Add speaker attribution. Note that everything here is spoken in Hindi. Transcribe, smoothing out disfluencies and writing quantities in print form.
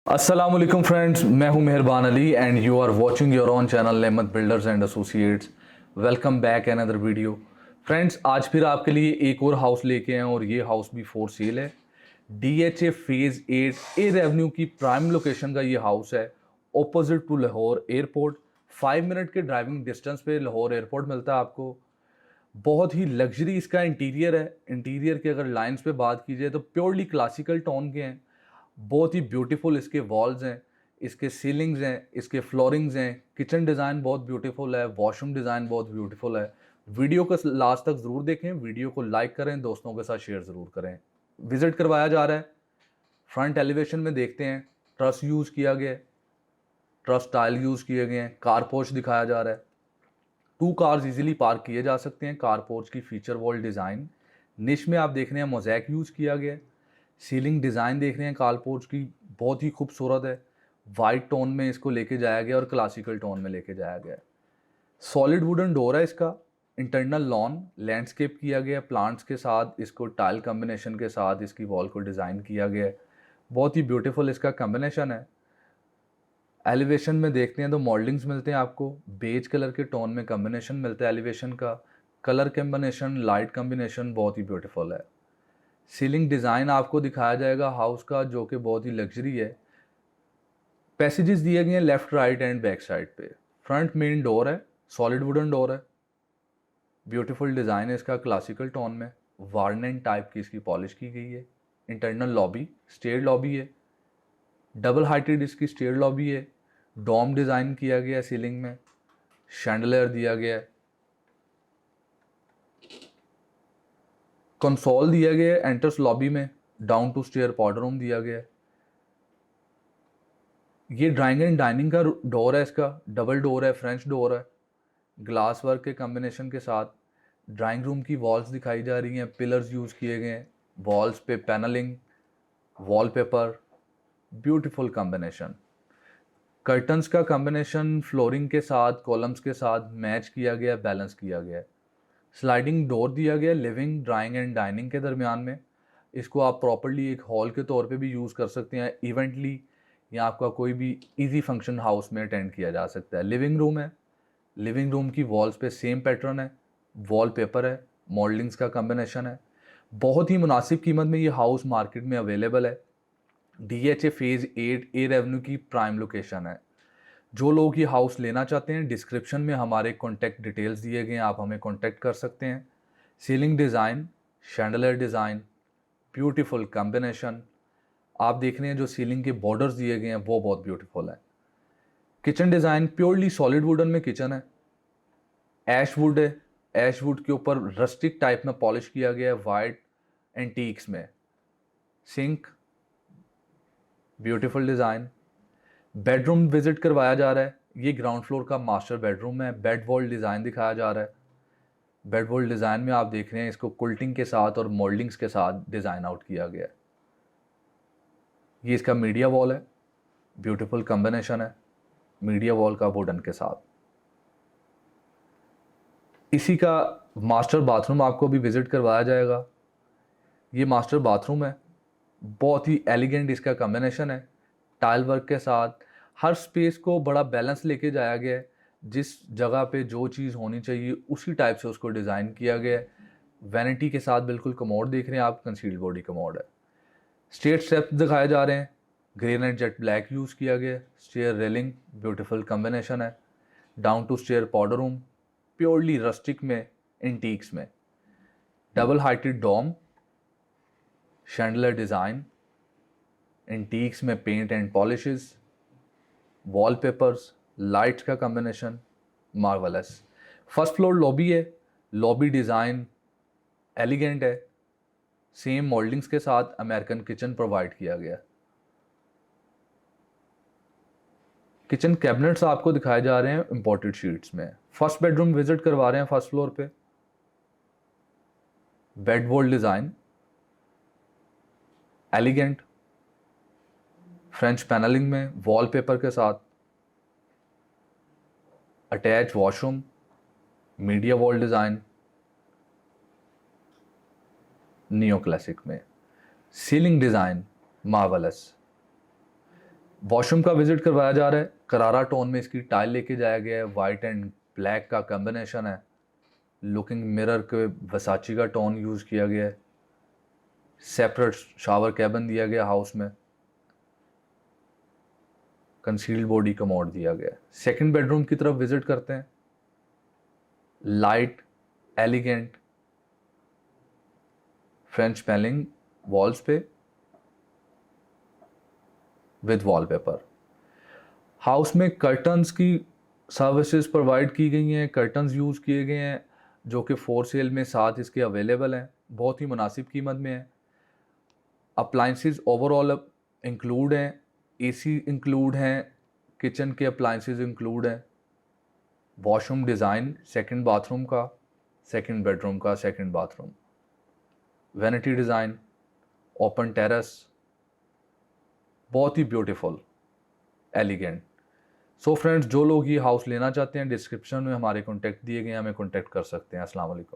Speaker 1: अस्सलामुअलैकुम फ्रेंड्स, मैं हूं Mehrban Ali and you are watching your own channel Nemat builders and associates. Welcome back another video. Friends, आज फिर आपके लिए एक और हाउस लेके आए हैं और ये हाउस भी फॉर सेल है। DHA फेज़ 8 ए रेवेन्यू की प्राइम लोकेशन का ये हाउस है, opposite to Lahore airport. 5 minute के ड्राइविंग डिस्टेंस पे लाहौर एयरपोर्ट मिलता है आपको। बहुत ही लग्जरी इसका इंटीरियर है। इंटीरियर की अगर लाइंस पे बात की जाए तो प्योरली क्लासिकल टोन के हैं। बहुत ही ब्यूटीफुल इसके वॉल्स हैं, इसके सीलिंग्स हैं, इसके फ्लोरिंग्स हैं। किचन डिज़ाइन बहुत ब्यूटीफुल है, वॉशरूम डिज़ाइन बहुत ब्यूटीफुल है। वीडियो को लास्ट तक ज़रूर देखें, वीडियो को लाइक करें, दोस्तों के साथ शेयर ज़रूर करें। विज़िट करवाया जा रहा है। फ्रंट एलिवेशन में देखते हैं, ट्रस यूज़ किया गया है, ट्रस टाइल यूज़ किए गए हैं। कार पोर्च दिखाया जा रहा है। 2 कार्स इजीली पार्क किए जा सकते हैं। कार पोर्च की फीचर वॉल डिज़ाइन निश में आप देख रहे हैं, मोज़ैक यूज़ किया गया है। सीलिंग डिज़ाइन देख रहे हैं कार पोर्च की, बहुत ही खूबसूरत है। वाइट टोन में इसको लेके जाया गया और क्लासिकल टोन में लेके जाया गया है। सॉलिड वुडन डोर है इसका। इंटरनल लॉन लैंडस्केप किया गया है प्लांट्स के साथ। इसको टाइल कम्बिनेशन के साथ इसकी वॉल को डिज़ाइन किया गया है। बहुत ही ब्यूटीफुल इसका कम्बिनेशन है। एलिवेशन में देखते हैं तो मॉल्डिंग्स मिलते हैं आपको, बेज कलर के टोन में कम्बिनेशन मिलता है एलिवेशन का। कलर कम्बिनेशन, लाइट कम्बिनेशन बहुत ही ब्यूटीफुल है। सीलिंग डिज़ाइन आपको दिखाया जाएगा हाउस का, जो कि बहुत ही लग्जरी है। पैसेजेस दिए गए हैं left, right and back side पे। फ्रंट मेन डोर है, सॉलिड वुडन डोर है। ब्यूटीफुल डिज़ाइन है इसका क्लासिकल टोन में। वार्निंग टाइप की इसकी पॉलिश की गई है। इंटरनल लॉबी स्टेयर्ड लॉबी है, डबल हाइटेड इसकी स्टेयर्ड लॉबी है। डोम डिज़ाइन किया गया है सीलिंग में, शैंडलियर दिया गया है। कंसोल दिया गया है एंटर्स लॉबी में। Down to stair powder room दिया गया है। ये ड्राइंग एंड डाइनिंग का डोर है इसका, डबल डोर है, फ्रेंच डोर है। ग्लास वर्क के कम्बिनेशन के साथ ड्राइंग रूम की वॉल्स दिखाई जा रही हैं। पिलर्स यूज़ किए गए हैं, वॉल्स पे panelling, wallpaper, beautiful combination. Curtains का कम्बिनेशन फ्लोरिंग के साथ, कॉलम्स के साथ मैच किया गया, बैलेंस किया गया। स्लाइडिंग डोर दिया गया लिविंग, ड्राइंग एंड डाइनिंग के दरमियान में। इसको आप प्रॉपर्ली एक हॉल के तौर पे भी यूज़ कर सकते हैं इवेंटली, या आपका कोई भी इजी फंक्शन हाउस में अटेंड किया जा सकता है। लिविंग रूम है, लिविंग रूम की वॉल्स पे सेम पैटर्न है, वॉलपेपर है, मॉडलिंग्स का कम्बिनेशन है। बहुत ही मुनासिब कीमत में ये हाउस मार्केट में अवेलेबल है। DHA फेज़ 8 ए रेवेन्यू की प्राइम लोकेशन है। जो लोग ये हाउस लेना चाहते हैं, डिस्क्रिप्शन में हमारे कॉन्टैक्ट डिटेल्स दिए गए हैं, आप हमें कॉन्टैक्ट कर सकते हैं। Ceiling design, chandelier design, beautiful combination. आप देख रहे हैं जो सीलिंग के बॉर्डर्स दिए गए हैं वो बहुत ब्यूटीफुल है। Kitchen design purely solid wooden में किचन है। ऐश वुड है, ऐश वुड के ऊपर रस्टिक टाइप में पॉलिश किया गया है वाइट एंटीक्स में। Sink, beautiful design. Bedroom visit करवाया जा रहा है। ये ग्राउंड फ्लोर का मास्टर बेडरूम है। बेड वॉल डिज़ाइन दिखाया जा रहा है। बेड वॉल डिज़ाइन में आप देख रहे हैं इसको कुल्टिंग के साथ और मोल्डिंग्स के साथ डिज़ाइन आउट किया गया है। ये इसका मीडिया वॉल है, ब्यूटीफुल कम्बिनेशन है मीडिया वॉल का वुडन के साथ। इसी का मास्टर बाथरूम आपको भी विजिट करवाया जाएगा। ये मास्टर बाथरूम है, बहुत ही एलिगेंट इसका कम्बिनेशन है टाइल वर्क के साथ। हर स्पेस को बड़ा बैलेंस लेके जाया गया है। जिस जगह पे जो चीज़ होनी चाहिए उसी टाइप से उसको डिज़ाइन किया गया है। वैनिटी के साथ बिल्कुल कमोड देख रहे हैं आप, कंसील्ड बॉडी कमोड है। स्टेट स्टेप्स दिखाए जा रहे हैं, ग्रेनाइट जेट ब्लैक यूज़ किया गया है। स्टेयर रेलिंग, ब्यूटीफुल कम्बिनेशन है। Down to stair powder room, purely rustic में, इंटीक्स में। Double heighted dome, chandelier design, antiques में paint and polishes, wallpapers, lights का combination, marvellous. First floor lobby है, लॉबी डिज़ाइन एलिगेंट है। सेम मोल्डिंग्स के साथ अमेरिकन किचन प्रोवाइड किया गया। किचन कैबिनेट्स आपको दिखाए जा रहे हैं इंपोर्टेड शीट्स में। फर्स्ट बेडरूम विजिट करवा रहे हैं फर्स्ट फ्लोर पे। Bed wall design elegant, French panelling में, वॉलपेपर के साथ। Attach washroom, media wall design, neo classic में। Ceiling design marvellous. वॉशरूम का विजिट करवाया जा रहा है। करारा टोन में इसकी टाइल लेके जाया गया है, वाइट एंड ब्लैक का कॉम्बिनेशन है। लुकिंग मिरर के वसाची का टोन यूज़ किया गया है। सेपरेट शावर कैबिन दिया गया हाउस में। कंसील्ड बॉडी कमोड दिया गया है। सेकंड बेडरूम की तरफ विजिट करते हैं। Light elegant French panelling walls पे विद वॉलपेपर। हाउस में कर्टन्स की सर्विसेज प्रोवाइड की गई हैं, कर्टन्स यूज़ किए गए हैं जो कि फॉर सेल में साथ इसके अवेलेबल हैं, बहुत ही मुनासिब कीमत में है। अप्लाइंसेस ओवरऑल इंक्लूड हैं, एसी इंक्लूड हैं, किचन के अप्लाइंसेस इंक्लूड हैं। वॉशरूम डिज़ाइन सेकंड बाथरूम का, सेकंड बेडरूम का, second bathroom. Vanity design, open terrace, बहुत ही ब्यूटीफुल एलिगेंट। सो फ्रेंड्स, जो लोग ये हाउस लेना चाहते हैं डिस्क्रिप्शन में हमारे कॉन्टैक्ट दिए गए हैं, हमें कॉन्टैक्ट कर सकते हैं। अस्सलाम वालेकुम।